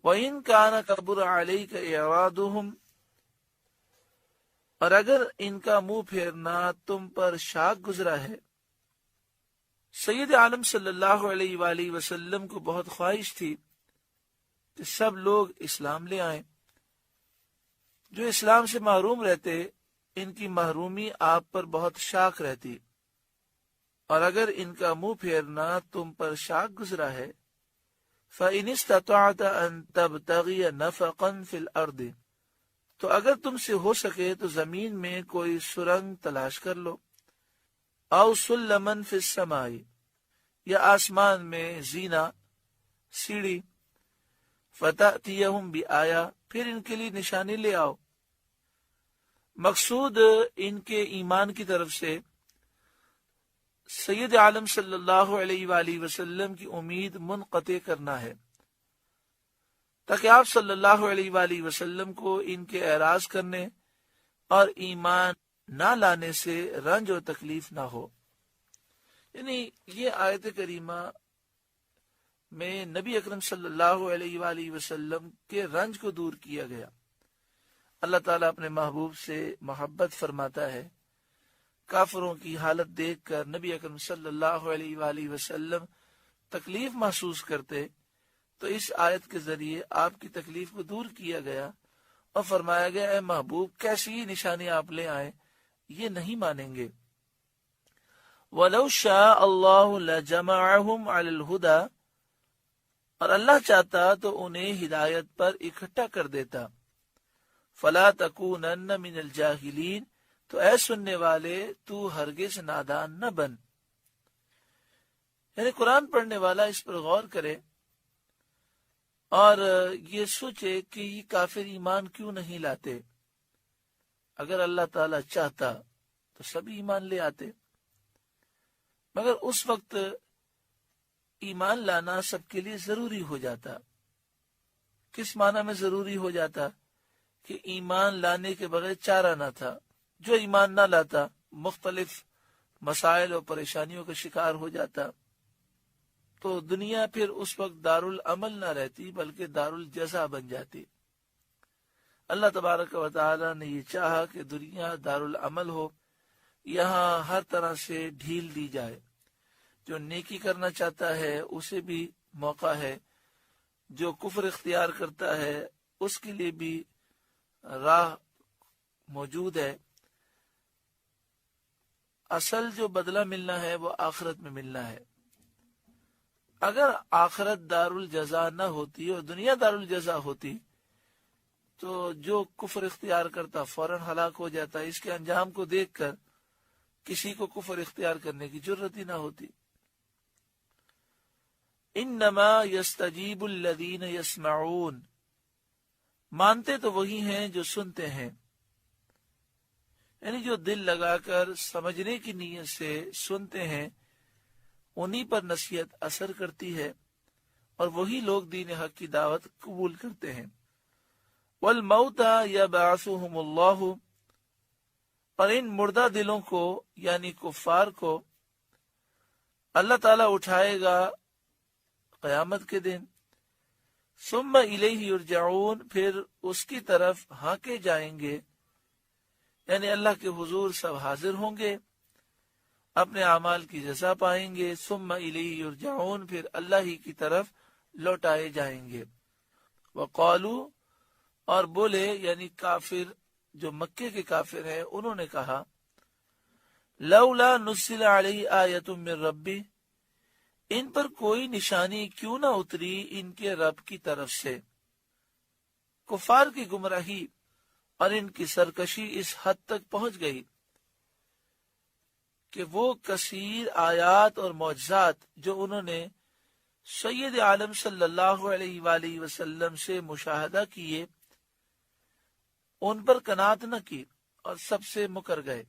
وَإِن كَانَ كَبُرَ عَلَيْكَ إِعْرَاضُهُمْ، اور اگر ان کا منہ پھیرنا تم پر شاق گزرا ہے۔ سید عالم صلی اللہ علیہ وآلہ وسلم کو بہت خواہش تھی کہ سب لوگ اسلام لے آئیں۔ جو اسلام سے محروم رہتے ان کی محرومی آپ پر بہت شاق رہتی، اور اگر ان کا منہ پھیرنا تم پر شاق گزرا ہے فَإِنِ اسْتَطَعْتَ أَن تَبْتَغِيَ نَفَقًا فِي الْأَرْضِ، تو اگر تم سے ہو سکے تو زمین میں کوئی سرنگ تلاش کر لو، او سلمن فی السماء، یا آسمان میں زینہ سیڑھی، فتأتیہم بآیہ، پھر ان کے لیے نشانی لے آؤ۔ مقصود ان کے ایمان کی طرف سے سید عالم صلی اللہ علیہ وآلہ وسلم کی امید منقطع کرنا ہے، تاکہ آپ صلی اللہ علیہ وآلہ وسلم کو ان کے اعراض کرنے اور ایمان نہ لانے سے رنج و تکلیف نہ ہو۔ یعنی یہ آیت کریمہ میں نبی اکرم صلی اللہ علیہ وآلہ وسلم کے رنج کو دور کیا گیا۔ اللہ تعالیٰ اپنے محبوب سے محبت فرماتا ہے۔ کافروں کی حالت دیکھ کر نبی اکرم صلی اللہ علیہ وآلہ وسلم تکلیف محسوس کرتے، تو اس آیت کے ذریعے آپ کی تکلیف کو دور کیا گیا اور فرمایا گیا اے محبوب کیسی نشانی آپ لے آئیں، یہ نہیں مانیں گے۔ وَلَوْ شَاءَ اللَّهُ لَجَمَعَهُمْ عَلَى الْهُدَى، اور اللہ چاہتا تو انہیں ہدایت پر اکٹھا کر دیتا۔ فَلَا تَكُونَنَّ مِنَ الْجَاهِلِينَ، تو اے سننے والے تو ہرگز نادان نہ بن۔ یعنی قرآن پڑھنے والا اس پر غور کرے اور یہ سوچے کہ یہ کافر ایمان کیوں نہیں لاتے۔ اگر اللہ تعالی چاہتا تو سب ایمان لے آتے، مگر اس وقت ایمان لانا سب کے لیے ضروری ہو جاتا۔ کس معنی میں ضروری ہو جاتا؟ کہ ایمان لانے کے بغیر چارہ نہ تھا۔ جو ایمان نہ لاتا مختلف مسائل اور پریشانیوں کا شکار ہو جاتا، تو دنیا پھر اس وقت دارالعمل نہ رہتی بلکہ دارالجزا بن جاتی۔ اللہ تبارک و تعالی نے یہ چاہا کہ دنیا دارالعمل ہو، یہاں ہر طرح سے ڈھیل دی جائے۔ جو نیکی کرنا چاہتا ہے اسے بھی موقع ہے، جو کفر اختیار کرتا ہے اس کے لیے بھی راہ موجود ہے۔ اصل جو بدلہ ملنا ہے وہ آخرت میں ملنا ہے۔ اگر آخرت دارالجزا نہ ہوتی اور دنیا دارالجزا ہوتی تو جو کفر اختیار کرتا فوراً ہلاک ہو جاتا۔ اس کے انجام کو دیکھ کر کسی کو کفر اختیار کرنے کی جرت ہی نہ ہوتی۔ انما یستجیب الذین یسمعون، مانتے تو وہی ہیں جو سنتے ہیں، یعنی جو دل لگا کر سمجھنے کی نیت سے سنتے ہیں انہی پر نصیحت اثر کرتی ہے، اور وہی لوگ دین حق کی دعوت قبول کرتے ہیں۔ والموتى یبعثهم اللہ، اور ان مردہ دلوں کو یعنی کفار کو اللہ تعالیٰ اٹھائے گا قیامت کے دن۔ ثم الیہ یرجعون، پھر اس کی طرف ہانکے جائیں گے، یعنی اللہ کے حضور سب حاضر ہوں گے، اپنے اعمال کی جزا پائیں گے۔ ثم الیہ یرجعون، پھر اللہ ہی کی طرف لوٹائے جائیں گے۔ وقالوا، اور بولے یعنی کافر جو مکے کے کافر ہیں انہوں نے کہا لولا نزل علیہ آیۃ من ربی، ان پر کوئی نشانی کیوں نہ اتری ان کے رب کی طرف سے۔ کفار کی گمراہی اور ان کی سرکشی اس حد تک پہنچ گئی کہ وہ کثیر آیات اور معجزات جو انہوں نے سید عالم صلی اللہ علیہ وآلہ وسلم سے مشاہدہ کیے ان پر قناعت نہ کی اور سب سے مکر گئے۔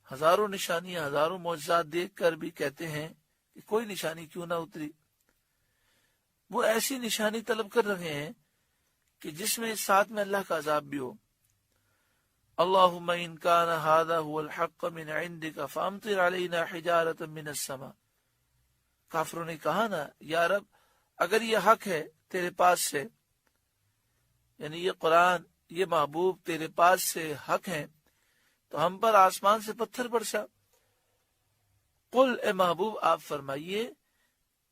ہزاروں نشانیاں ہزاروں معجزات دیکھ کر بھی کہتے ہیں کہ کوئی نشانی کیوں نہ اتری۔ وہ ایسی نشانی طلب کر رہے ہیں کہ جس میں ساتھ میں اللہ کا عذاب بھی ہو۔ اللہم ان کان ھذا ھو الحق من عندک فامطر علینا حجارۃ من السماء، کافروں نے کہا نا یا رب اگر یہ حق ہے تیرے پاس سے، یعنی یہ قرآن، یہ محبوب تیرے پاس سے حق ہے، تو ہم پر آسمان سے پتھر برسا۔ قل، اے محبوب آپ فرمائیے،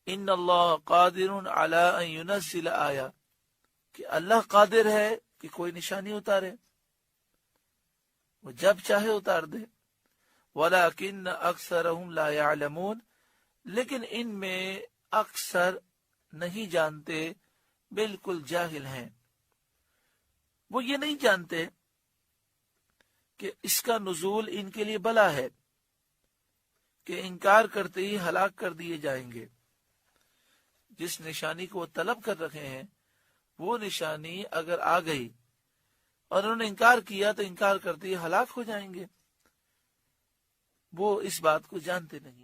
ان اللہ قادر علی ان ینزل آیا، کہ اللہ قادر ہے کہ کوئی نشانی اتارے، وہ جب چاہے اتار دے۔ ولیکن اکثرہم لا یعلمون، لیکن ان میں اکثر نہیں جانتے، بالکل جاہل ہیں۔ وہ یہ نہیں جانتے کہ اس کا نزول ان کے لیے بلا ہے، کہ انکار کرتے ہی ہلاک کر دیے جائیں گے۔ جس نشانی کو وہ طلب کر رکھے ہیں، وہ نشانی اگر آ گئی اور انہوں نے انکار کیا تو انکار کرتے ہی ہلاک ہو جائیں گے۔ وہ اس بات کو جانتے نہیں۔